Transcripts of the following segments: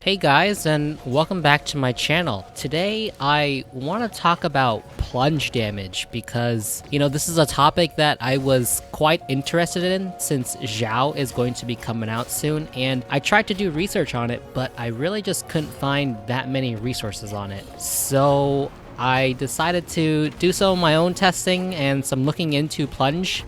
Hey guys, and welcome back to my channel. Today I want to talk about plunge damage because, this is a topic that I was quite interested in since Xiao is going to be coming out soon, and I tried to do research on it, but I really just couldn't find that many resources on it. So I decided to do some of my own testing and some looking into plunge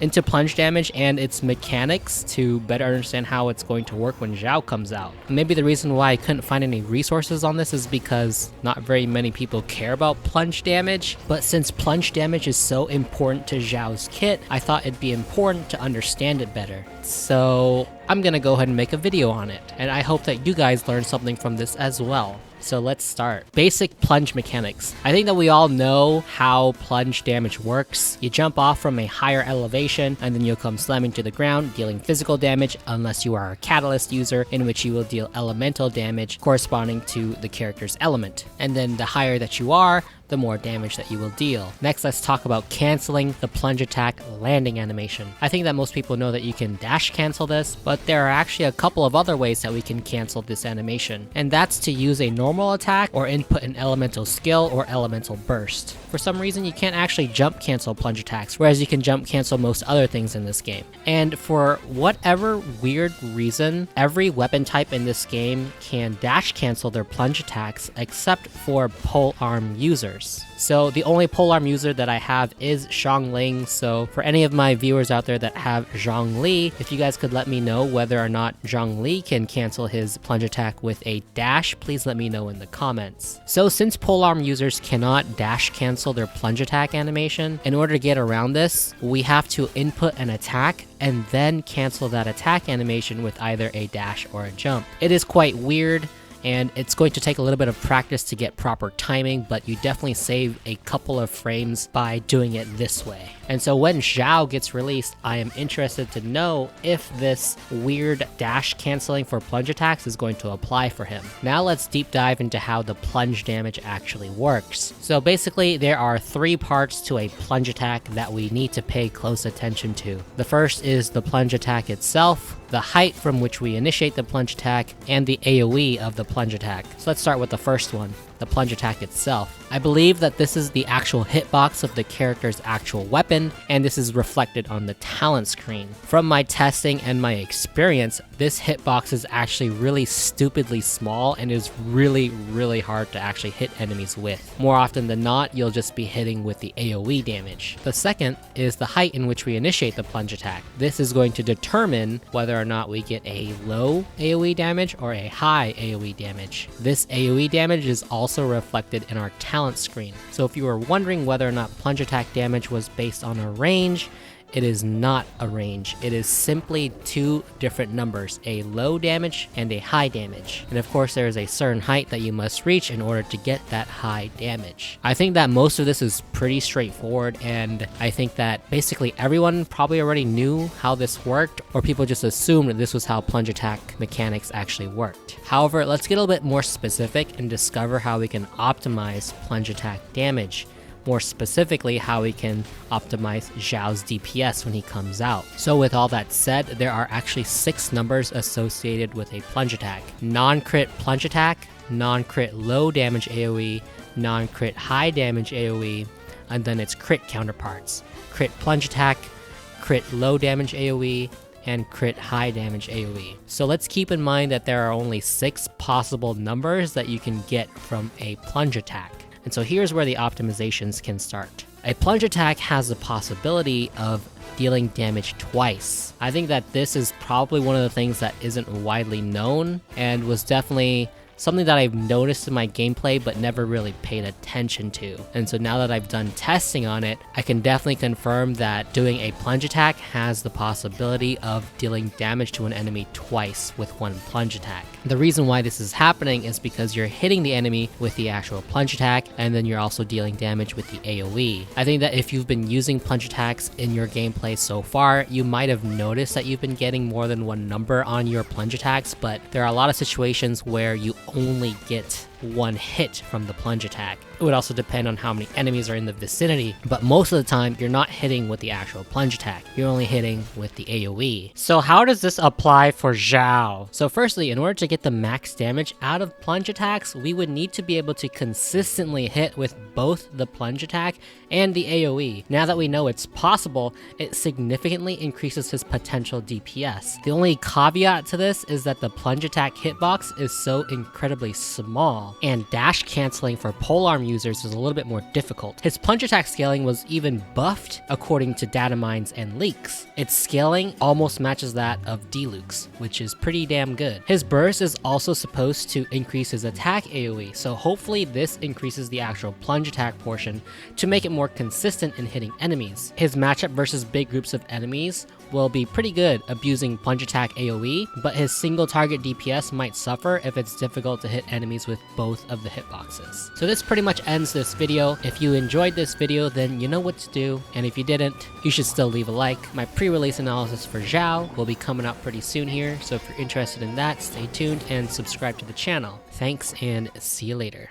damage and its mechanics to better understand how it's going to work when Xiao comes out. Maybe the reason why I couldn't find any resources on this is because not very many people care about plunge damage, but since plunge damage is so important to Xiao's kit, I thought it'd be important to understand it better. So I'm gonna go ahead and make a video on it, and I hope that you guys learn something from this as well. So let's start. Basic plunge mechanics. I think that we all know how plunge damage works. You jump off from a higher elevation and then you'll come slamming to the ground, dealing physical damage unless you are a catalyst user, in which you will deal elemental damage corresponding to the character's element. And then the higher that you are, the more damage that you will deal. Next, let's talk about canceling the plunge attack landing animation. I think that most people know that you can dash cancel this, but there are actually a couple of other ways that we can cancel this animation, and that's to use a normal attack or input an elemental skill or elemental burst. For some reason, you can't actually jump cancel plunge attacks, whereas you can jump cancel most other things in this game. And for whatever weird reason, every weapon type in this game can dash cancel their plunge attacks except for polearm users. So the only polearm user that I have is Xiangling, so for any of my viewers out there that have Zhongli, if you guys could let me know whether or not Zhongli can cancel his plunge attack with a dash, please let me know in the comments. So since polearm users cannot dash cancel their plunge attack animation, in order to get around this, we have to input an attack and then cancel that attack animation with either a dash or a jump. It is quite weird, and it's going to take a little bit of practice to get proper timing, but you definitely save a couple of frames by doing it this way. And so when Xiao gets released, I am interested to know if this weird dash canceling for plunge attacks is going to apply for him. Now let's deep dive into how the plunge damage actually works. So basically, there are three parts to a plunge attack that we need to pay close attention to. The first is the plunge attack itself, the height from which we initiate the plunge attack, and the AoE of the plunge attack. So let's start with the first one, the plunge attack itself. I believe that this is the actual hitbox of the character's actual weapon, and this is reflected on the talent screen. From my testing and my experience, this hitbox is actually really stupidly small and is really hard to actually hit enemies with. More often than not, you'll just be hitting with the AoE damage. The second is the height in which we initiate the plunge attack. This is going to determine whether or not we get a low AoE damage or a high AoE damage. This AoE damage is also reflected in our talent screen. So if you were wondering whether or not plunge attack damage was based on a range, it is not a range. It is simply two different numbers, a low damage and a high damage. And of course, there is a certain height that you must reach in order to get that high damage. I think that most of this is pretty straightforward, and I think that basically everyone probably already knew how this worked, or people just assumed that this was how plunge attack mechanics actually worked. However, let's get a little bit more specific and discover how we can optimize plunge attack damage. More specifically, how we can optimize Xiao's DPS when he comes out. So with all that said, there are actually 6 numbers associated with a plunge attack. Non-crit plunge attack, non-crit low damage AoE, non-crit high damage AoE, and then its crit counterparts. Crit plunge attack, crit low damage AoE, and crit high damage AoE. So let's keep in mind that there are only 6 possible numbers that you can get from a plunge attack. And so here's where the optimizations can start. A plunge attack has the possibility of dealing damage twice. I think that this is probably one of the things that isn't widely known and was definitely something that I've noticed in my gameplay but never really paid attention to. And so now that I've done testing on it, I can definitely confirm that doing a plunge attack has the possibility of dealing damage to an enemy twice with one plunge attack. The reason why this is happening is because you're hitting the enemy with the actual plunge attack, and then you're also dealing damage with the AoE. I think that if you've been using plunge attacks in your gameplay so far, you might have noticed that you've been getting more than one number on your plunge attacks, but there are a lot of situations where you only get one hit from the plunge attack. It would also depend on how many enemies are in the vicinity, but most of the time you're not hitting with the actual plunge attack. You're only hitting with the AoE. So how does this apply for Xiao? So firstly, in order to get the max damage out of plunge attacks, we would need to be able to consistently hit with both the plunge attack and the AoE. Now that we know it's possible, it significantly increases his potential DPS. The only caveat to this is that the plunge attack hitbox is so incredibly small, and dash canceling for polearm users is a little bit more difficult. His plunge attack scaling was even buffed according to data mines and leaks. Its scaling almost matches that of D-Luke's, which is pretty damn good. His burst is also supposed to increase his attack AoE, so hopefully this increases the actual plunge attack portion to make it more consistent in hitting enemies. His matchup versus big groups of enemies will be pretty good abusing plunge attack AoE, but his single target DPS might suffer if it's difficult to hit enemies with both of the hitboxes. So this pretty much ends this video. If you enjoyed this video, then you know what to do, and if you didn't, you should still leave a like. My pre-release analysis for Xiao will be coming out pretty soon here, so if you're interested in that, stay tuned and subscribe to the channel. Thanks, and see you later.